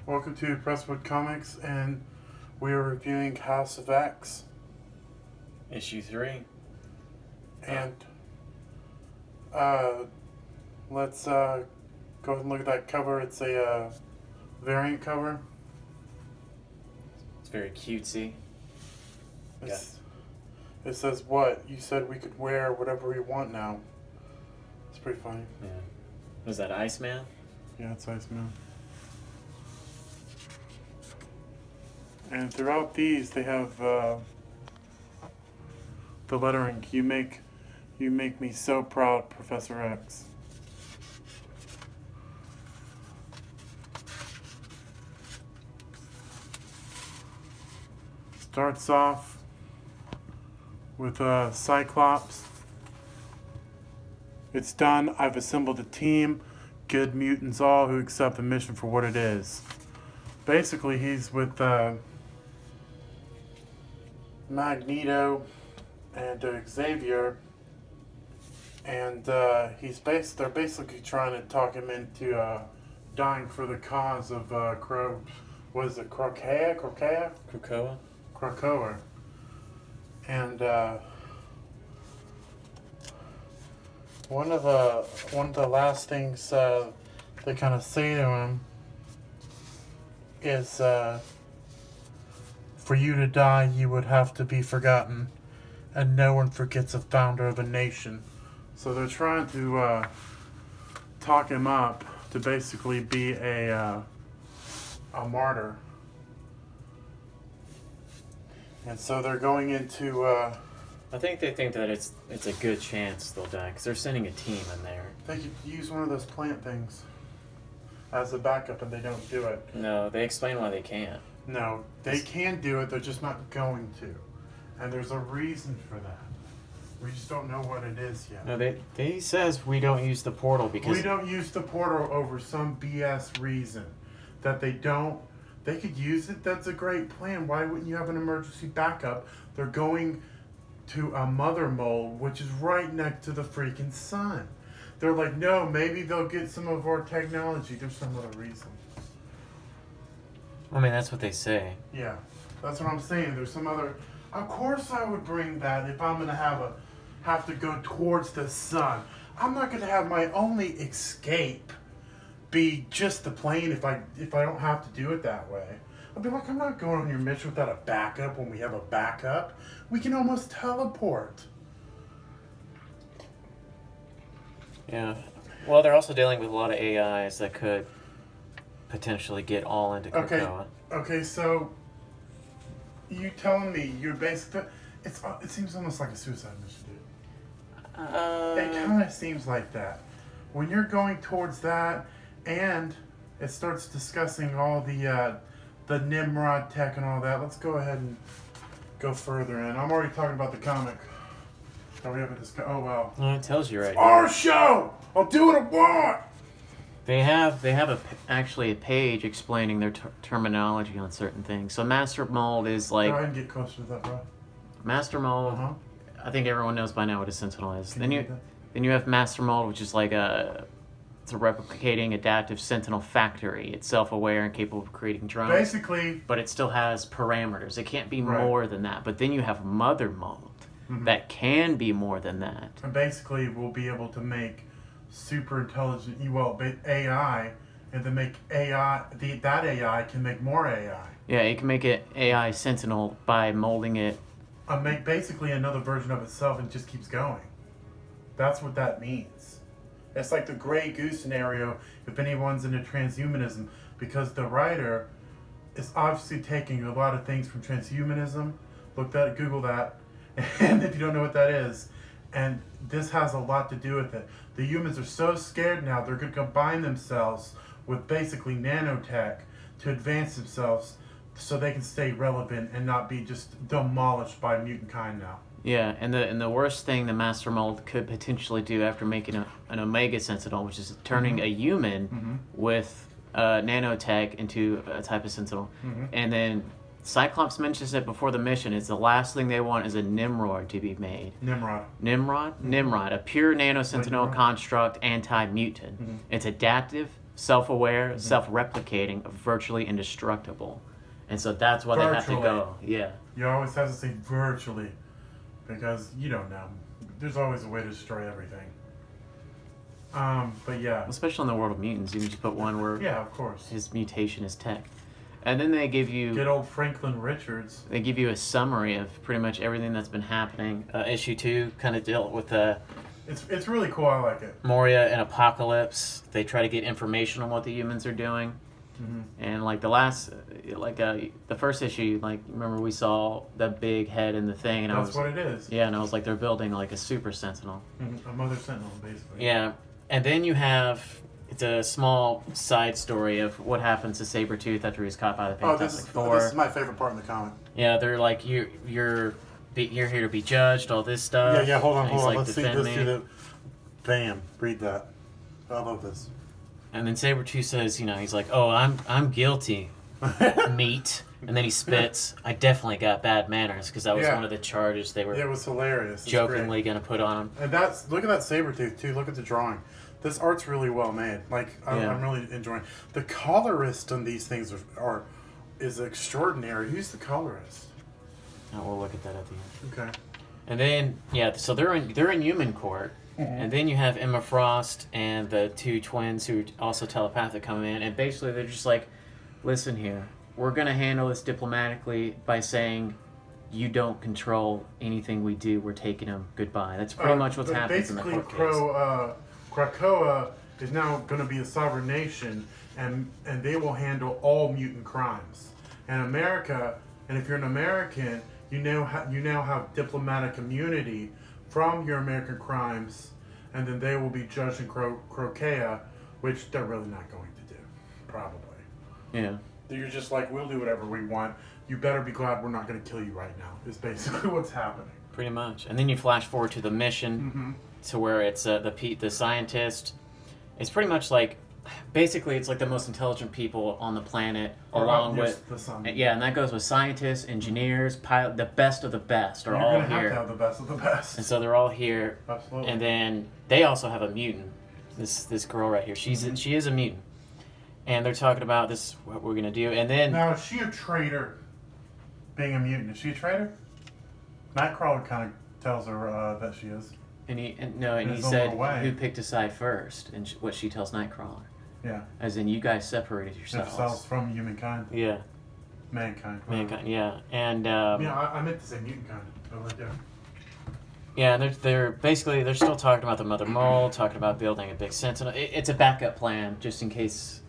Welcome to Presswood Comics, and we are reviewing House of X. Issue 3. And let's go ahead and look at that cover. It's a variant cover. It's very cutesy. It says, "What? You said we could wear whatever we want now." It's pretty funny. Yeah. Was that Iceman? Yeah, it's Iceman. And throughout these, they have the lettering. You make me so proud, Professor X. Starts off with Cyclops. It's done. I've assembled a team. Good mutants all who accept the mission for what it is. Basically, he's with Magneto and Xavier, and they're basically trying to talk him into dying for the cause of Krakoa. And one of the last things they kind of say to him is, for you to die, you would have to be forgotten, and no one forgets a founder of a nation. So they're trying to talk him up to basically be a martyr. And so they're going into... I think they think that it's a good chance they'll die, because they're sending a team in there. They could use one of those plant things as a backup, and they don't do it. No, they explain why they can't. No, they can do it, they're just not going to. And there's a reason for that. We just don't know what it is yet. No, they says we don't use the portal because... We don't use the portal over some BS reason. That they don't... They could use it, that's a great plan. Why wouldn't you have an emergency backup? They're going to a mother mold, which is right next to the freaking sun. They're like, no, maybe they'll get some of our technology. There's some other reason. I mean, that's what they say. Yeah, that's what I'm saying. There's some other... Of course I would bring that if I'm going to have to go towards the sun. I'm not going to have my only escape be just the plane if I don't have to do it that way. I'll be like, I'm not going on your mission without a backup when we have a backup. We can almost teleport. Yeah. Well, they're also dealing with a lot of AIs that could potentially get all into Krakoa. Okay, so you telling me you're basically... It seems almost like a suicide mission, dude. It kind of seems like that. When you're going towards that, and it starts discussing all the Nimrod tech and all that, let's go ahead and go further in. I'm already talking about the comic. Oh, we haven't discussed... Oh, wow. Well, it tells you right Our show! I'll do what I want! They have actually a page explaining their terminology on certain things. So Master Mold is like... Go ahead and get closer to that, bro. Master Mold, Uh-huh. I think everyone knows by now what a Sentinel is. Then you that? have Master Mold, which is like it's a replicating adaptive Sentinel factory. It's self-aware and capable of creating drones. Basically... But it still has parameters. It can't be Right. more than that. But then you have Mother Mold that can be more than that. And basically, we'll be able to make super intelligent, AI, and then make AI, that AI can make more AI. Yeah, it can make it AI Sentinel by molding it. Make basically another version of itself and just keeps going. That's what that means. It's like the Grey Goose scenario, if anyone's into transhumanism, because the writer is obviously taking a lot of things from transhumanism. Google that, and if you don't know what that is, and this has a lot to do with it. The humans are so scared now, they're going to combine themselves with basically nanotech to advance themselves so they can stay relevant and not be just demolished by mutant kind now. Yeah, and the worst thing the Master Mold could potentially do after making an Omega Sentinel, which is turning a human with nanotech into a type of Sentinel, and then Cyclops mentions it before the mission. It's the last thing they want is a Nimrod to be made. Nimrod, a pure nano sentinel Nimrod. construct, anti-mutant. It's adaptive, self-aware, self-replicating, virtually indestructible. And so that's why they have to go. Yeah. You always have to say virtually, because you don't know. There's always a way to destroy everything. But yeah. Especially in the world of mutants, you can just put one word. Yeah, of course. His mutation is tech. And then they give you... Good old Franklin Richards. They give you a summary of pretty much everything that's been happening. Issue 2 kind of dealt with It's really cool. I like it. Moria and Apocalypse. They try to get information on what the humans are doing. And like the first issue, like remember we saw the big head in the thing, and that's what it is. Yeah, and I was like, they're building like a super sentinel. A mother sentinel, basically. Yeah, and then you have it's a small side story of what happens to Sabretooth after he's caught by the Fantastic Four. This is my favorite part in the comic. Yeah, they're like you're here to be judged, all this stuff. Yeah, hold on. Like, let's see the. Bam! Read that. I love this. And then Sabretooth says, he's like, oh, I'm guilty, meat. And then he spits, I definitely got bad manners, because that was one of the charges they were it was hilarious. jokingly going to put on him. And look at that Sabretooth, too. Look at the drawing. This art's really well made. Like, I'm really enjoying it. The colorist on these things is extraordinary. Who's the colorist? Oh, we'll look at that at the end. Okay. And then, so they're in human court. And then you have Emma Frost and the two twins who are also telepathic come in, and basically they're just like, listen here, we're going to handle this diplomatically by saying you don't control anything we do, we're taking them, goodbye. That's pretty much what's happening in the court case. Krakoa is now going to be a sovereign nation, and they will handle all mutant crimes. And America, and if you're an American, you now have diplomatic immunity from your American crimes, and then they will be judged in Krakoa, which they're really not going to do, probably. Yeah. You're just like, we'll do whatever we want. You better be glad we're not going to kill you right now, is basically what's happening. Pretty much. And then you flash forward to the mission, to where it's the scientist. It's pretty much like, basically it's like the most intelligent people on the planet, along with the sun. Yeah, and that goes with scientists, engineers, pilot, the best of the best are all here. You're gonna have to have the best of the best. And so they're all here. Absolutely. And then they also have a mutant. This girl right here, she is a mutant. And they're talking about this, what we're gonna do. And then now, is she a traitor? Being a mutant, is she a traitor? Nightcrawler kind of tells her that she is. And he said who picked a side first, and what she tells Nightcrawler. Yeah. As in, you guys separated yourselves from humankind. Yeah. Mankind. Yeah. And I meant to say mutant kind. Right there. Yeah, and they're still talking about the Mother Mole, talking about building a big sentinel. It's a backup plan just in case,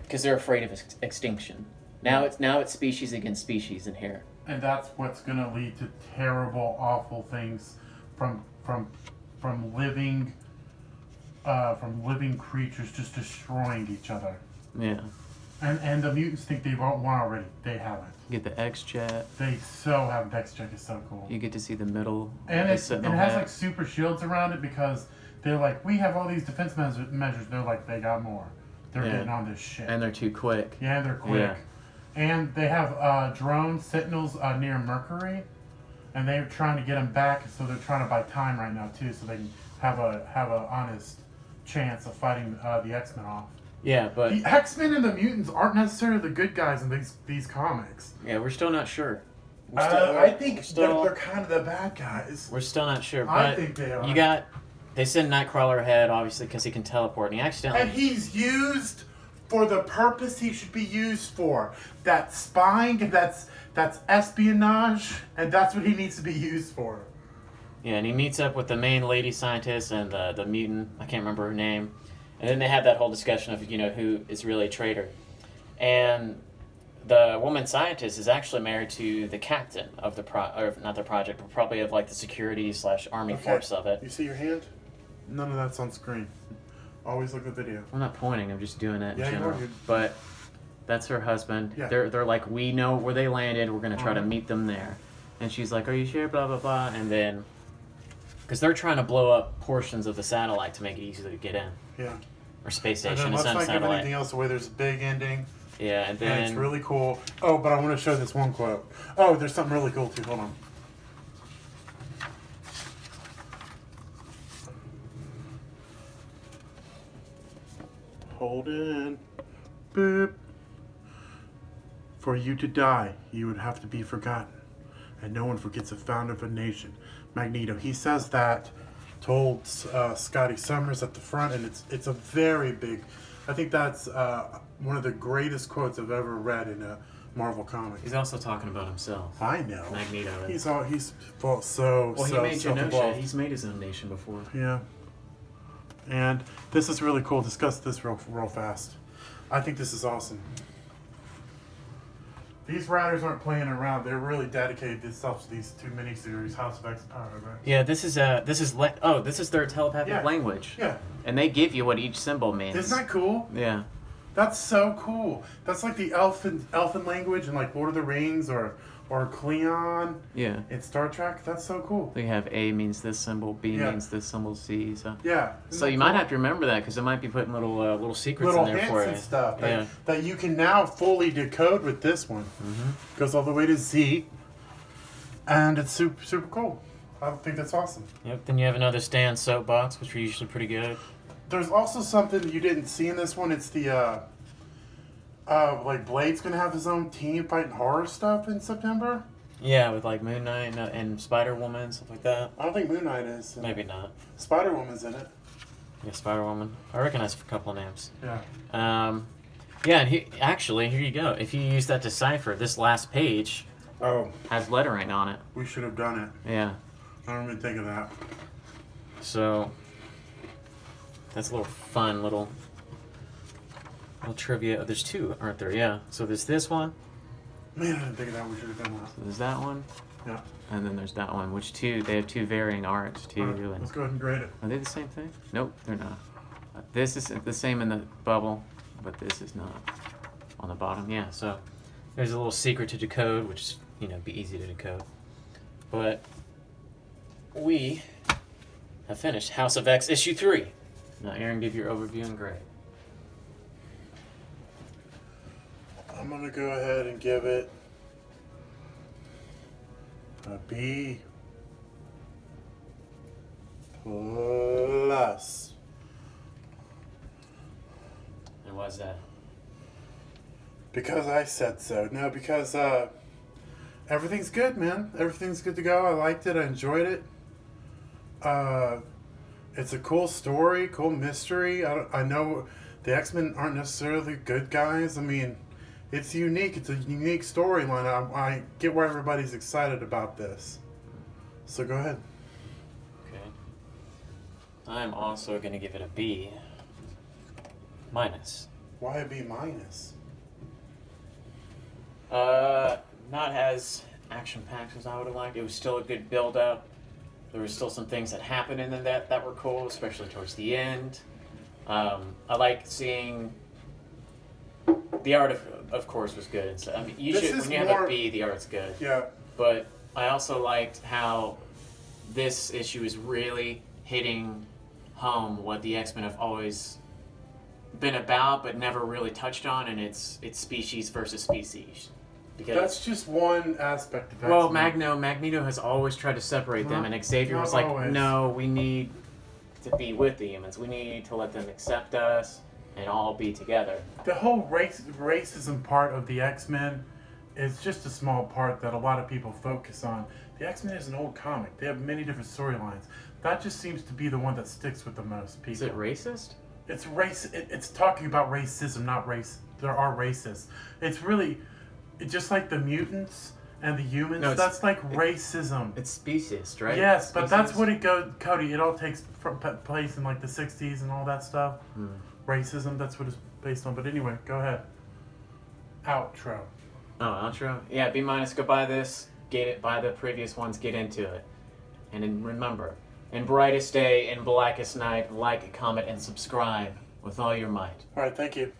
because they're afraid of extinction. Now it's species against species in here. And that's what's going to lead to terrible, awful things from living creatures just destroying each other. Yeah. And the mutants think they've won already. They haven't. You get the X-Jet. They so have X-Jet is so cool. You get to see the middle. And it has like super shields around it because they're like, we have all these defense measures. They're like, they got more. They're getting on this shit. And they're too quick. Yeah, they're quick. Yeah. And they have drone sentinels near Mercury, and they're trying to get them back. So they're trying to buy time right now too, so they can have a honest chance of fighting the X-Men off. Yeah, but the X-Men and the mutants aren't necessarily the good guys in these comics. Yeah, we're still not sure. I think they're kind of the bad guys. We're still not sure, but I think they are. They send Nightcrawler ahead, obviously, because he can teleport, and he accidentally... And he's used for the purpose he should be used for. That's spying, and that's espionage, and that's what he needs to be used for. Yeah, and he meets up with the main lady scientist and the mutant. I can't remember her name. And then they have that whole discussion of, who is really a traitor. And the woman scientist is actually married to the captain of not the project, but probably of like the security / army force of it. You see your hand? None of that's on screen. Always look at the video. I'm not pointing, I'm just doing it in general. You are. But that's her husband. Yeah. They're like, we know where they landed, we're going to try to meet them there. And she's like, are you sure, blah, blah, blah. And then, because they're trying to blow up portions of the satellite to make it easier to get in. Yeah. Or space station. And then it's not a let's not give satellite. anything else away. There's a big ending. Yeah, and then... And it's really cool. Oh, but I want to show this one quote. Oh, there's something really cool, too. Hold on. Hold it in. Boop. For you to die, you would have to be forgotten. And no one forgets the founder of a nation. Magneto. He says that, told Scotty Summers at the front, and it's a very big... I think that's one of the greatest quotes I've ever read in a Marvel comic. He's also talking about himself. I know. Magneto. He's he made Genosha. He's made his own nation before. Yeah. And this is really cool. Discuss this real fast. I think this is awesome. These writers aren't playing around. They're really dedicated themselves to these 2 miniseries, House of X and Power of X. Yeah, this is their telepathic language. Yeah. And they give you what each symbol means. Isn't that cool? Yeah. That's so cool. That's like the elfin language in like Lord of the Rings or Cleon. Yeah. In Star Trek. That's so cool. They have A means this symbol, B means this symbol, C. So yeah. So you might have to remember that because it might be putting little secrets in there for you. And stuff that you can now fully decode with this one. Goes all the way to Z, and it's super cool. I think that's awesome. Yep. Then you have another Stan soapbox, which are usually pretty good. There's also something you didn't see in this one. It's the like Blade's gonna have his own team fighting horror stuff in September. Yeah, with like Moon Knight and Spider Woman, stuff like that. I don't think Moon Knight is. Maybe not. Spider Woman's in it. Yeah, Spider Woman. I recognize a couple of names. Yeah. Yeah, and actually, here you go. If you use that decipher, this last page has lettering on it. We should have done it. Yeah. I don't even think of that. So that's a little fun little trivia. There's 2, aren't there? Yeah. So there's this one. Man, I didn't think of that. We should have done that. So there's that one. Yeah. And then there's that one, which they have 2 varying arts too. Right, and let's go ahead and grade it. are they the same thing? Nope, they're not. This is the same in the bubble, but this is not on the bottom. Yeah. So there's a little secret to decode, which is be easy to decode. But we have finished House of X issue 3. Now, Aaron, give your overview and grade. I'm gonna go ahead and give it a B plus. And why's that? Because I said so. No, because everything's good, man. Everything's good to go. I liked it. I enjoyed it. It's a cool story, cool mystery. I know the X-Men aren't necessarily good guys. I mean, it's unique. It's a unique storyline. I get why everybody's excited about this. So go ahead. Okay. I'm also going to give it a B minus. Why a B minus? Not as action-packed as I would have liked. It was still a good build-up. There were still some things that happened in that were cool, especially towards the end. I like seeing the art of course was good. So I mean, usually when you have a B, the art's good. Yeah. But I also liked how this issue is really hitting home what the X-Men have always been about, but never really touched on, and it's species versus species. Because that's just one aspect of X-Men. Well, Magneto has always tried to separate them, and Xavier was like, always. no, we need to be with the humans. We need to let them accept us and all be together. The whole racism part of the X-Men is just a small part that a lot of people focus on. The X-Men is an old comic. They have many different storylines. That just seems to be the one that sticks with the most people. Is it racist? It's it's talking about racism, not race. There are racists. It's really... It's just like the mutants and the humans. No, that's like racism. It's speciest, right? Yes, but that's what it goes, Cody. It all takes place in like the 60s and all that stuff. Racism, that's what it's based on. But anyway, go ahead. Outro. Oh, outro? Yeah, B minus, go buy this. Get it, buy the previous ones, get into it. And then remember, in brightest day, in blackest night, like, comment, and subscribe with all your might. All right, thank you.